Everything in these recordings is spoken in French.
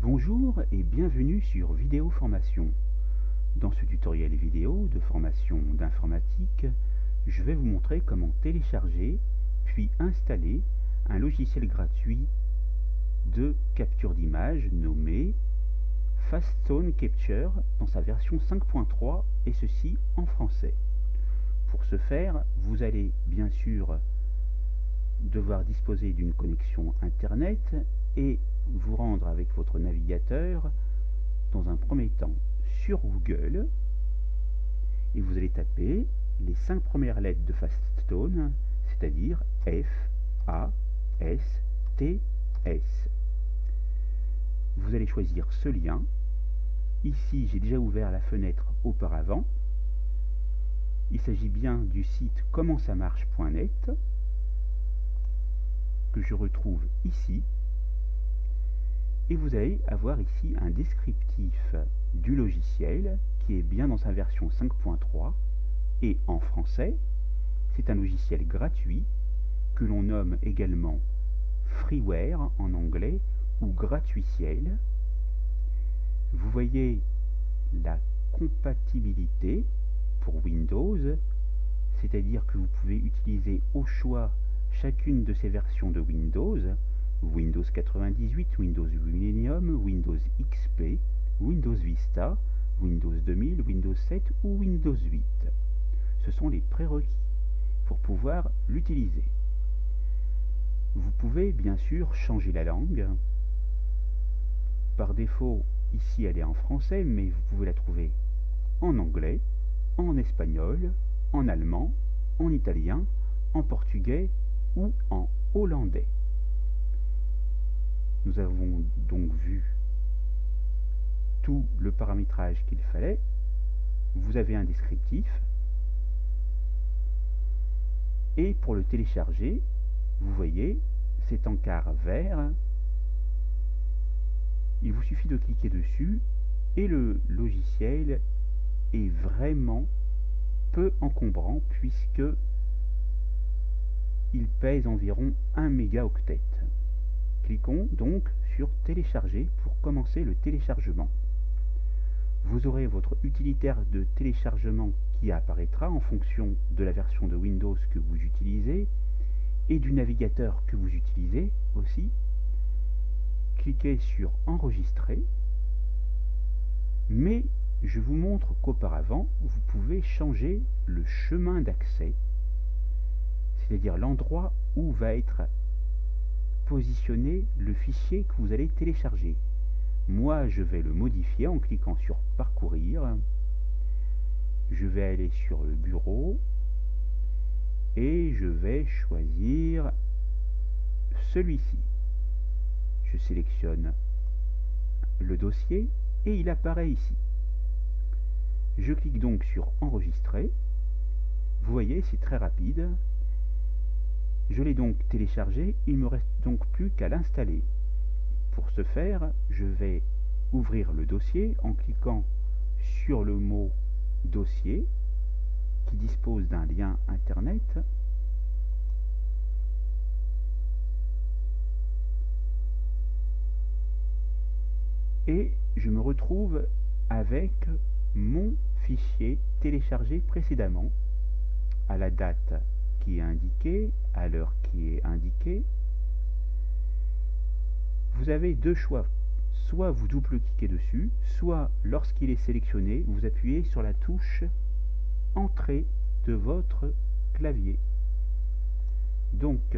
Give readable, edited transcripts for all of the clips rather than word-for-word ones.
Bonjour et bienvenue sur Vidéo Formation. Dans ce tutoriel vidéo de formation d'informatique, je vais vous montrer comment télécharger puis installer un logiciel gratuit de capture d'image nommé Faststone Capture dans sa version 5.3 et ceci en français. Pour ce faire, vous allez bien sûr devoir disposer d'une connexion internet et vous rendre avec votre navigateur dans un premier temps sur Google et vous allez taper les 5 premières lettres de Faststone, c'est-à-dire F-A-S-T-S. Vous allez choisir ce lien. Ici, j'ai déjà ouvert la fenêtre auparavant. Il s'agit bien du site commentsamarche.net que je retrouve ici. Et vous allez avoir ici un descriptif du logiciel qui est bien dans sa version 5.3 et en français. C'est un logiciel gratuit que l'on nomme également freeware en anglais ou gratuiciel. Vous voyez la compatibilité pour Windows, c'est-à-dire que vous pouvez utiliser au choix chacune de ces versions de Windows, Windows 98, Windows Millennium, Windows XP, Windows Vista, Windows 2000, Windows 7 ou Windows 8. Ce sont les prérequis pour pouvoir l'utiliser. Vous pouvez bien sûr changer la langue. Par défaut, ici elle est en français, mais vous pouvez la trouver en anglais, en espagnol, en allemand, en italien, en portugais ou en hollandais. Nous avons donc vu tout le paramétrage qu'il fallait. Vous avez un descriptif. Et pour le télécharger, vous voyez cet encart vert. Il vous suffit de cliquer dessus et le logiciel est vraiment peu encombrant puisque il pèse environ 1 mégaoctet. Cliquons donc sur télécharger pour commencer le téléchargement. Vous aurez votre utilitaire de téléchargement qui apparaîtra en fonction de la version de Windows que vous utilisez et du navigateur que vous utilisez aussi. Cliquez sur enregistrer, mais je vous montre qu'auparavant vous pouvez changer le chemin d'accès, c'est-à-dire l'endroit où va être positionner le fichier que vous allez télécharger. Moi, je vais le modifier en cliquant sur parcourir. Je vais aller sur le bureau et je vais choisir celui-ci. Je sélectionne le dossier et il apparaît ici. Je clique donc sur enregistrer. Vous voyez, c'est très rapide. Je l'ai donc téléchargé, il ne me reste donc plus qu'à l'installer. Pour ce faire, je vais ouvrir le dossier en cliquant sur le mot dossier qui dispose d'un lien internet. Et je me retrouve avec mon fichier téléchargé précédemment, à la date qui est indiquée, à l'heure qui est indiquée. Vous avez deux choix, soit vous double-cliquez dessus, soit lorsqu'il est sélectionné, vous appuyez sur la touche Entrée de votre clavier. Donc,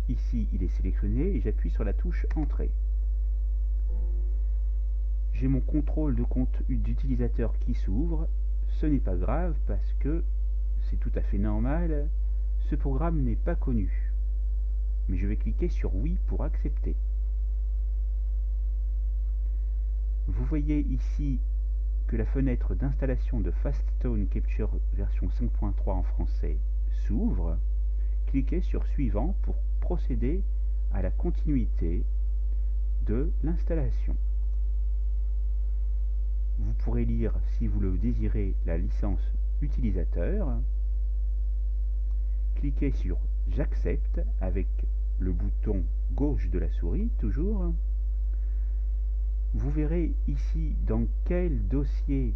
ici il est sélectionné et j'appuie sur la touche Entrée. J'ai mon contrôle de compte d'utilisateur qui s'ouvre. Ce n'est pas grave parce que c'est tout à fait normal. Ce programme n'est pas connu. Mais je vais cliquer sur Oui pour accepter. Vous voyez ici que la fenêtre d'installation de Faststone Capture version 5.3 en français s'ouvre. Cliquez sur Suivant pour procéder à la continuité de l'installation. Vous pourrez lire, si vous le désirez, la licence utilisateur. Cliquez sur J'accepte avec le bouton gauche de la souris, toujours. Vous verrez ici dans quel dossier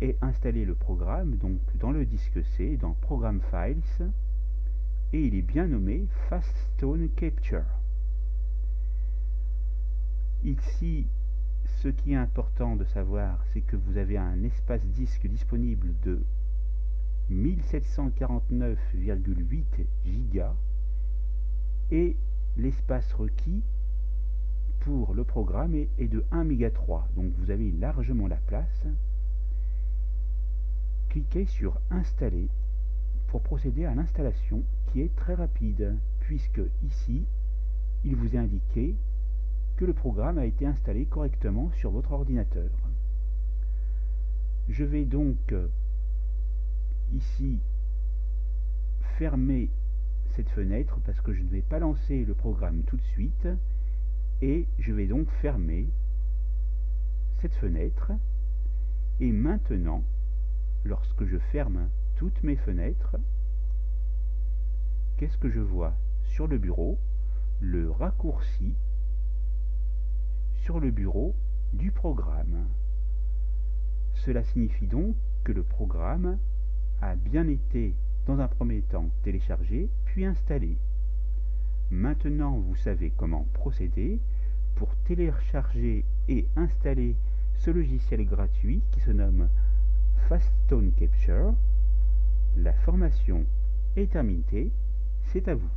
est installé le programme, donc dans le disque C, dans Program Files, et il est bien nommé Faststone Capture. Ici, ce qui est important de savoir, c'est que vous avez un espace disque disponible de 1749,8 Go et l'espace requis pour le programme est de 1 méga 3, donc vous avez largement la place. Cliquez sur Installer pour procéder à l'installation qui est très rapide, puisque ici, il vous est indiqué que le programme a été installé correctement sur votre ordinateur. Je vais donc ici fermer cette fenêtre parce que je ne vais pas lancer le programme tout de suite, et je vais donc fermer cette fenêtre. Et maintenant, lorsque je ferme toutes mes fenêtres, qu'est-ce que je vois sur le bureau? Le raccourci sur le bureau du programme. Cela signifie donc que le programme a bien été dans un premier temps téléchargé puis installé. Maintenant, vous savez comment procéder pour télécharger et installer ce logiciel gratuit qui se nomme Faststone Capture. La formation est terminée, c'est à vous.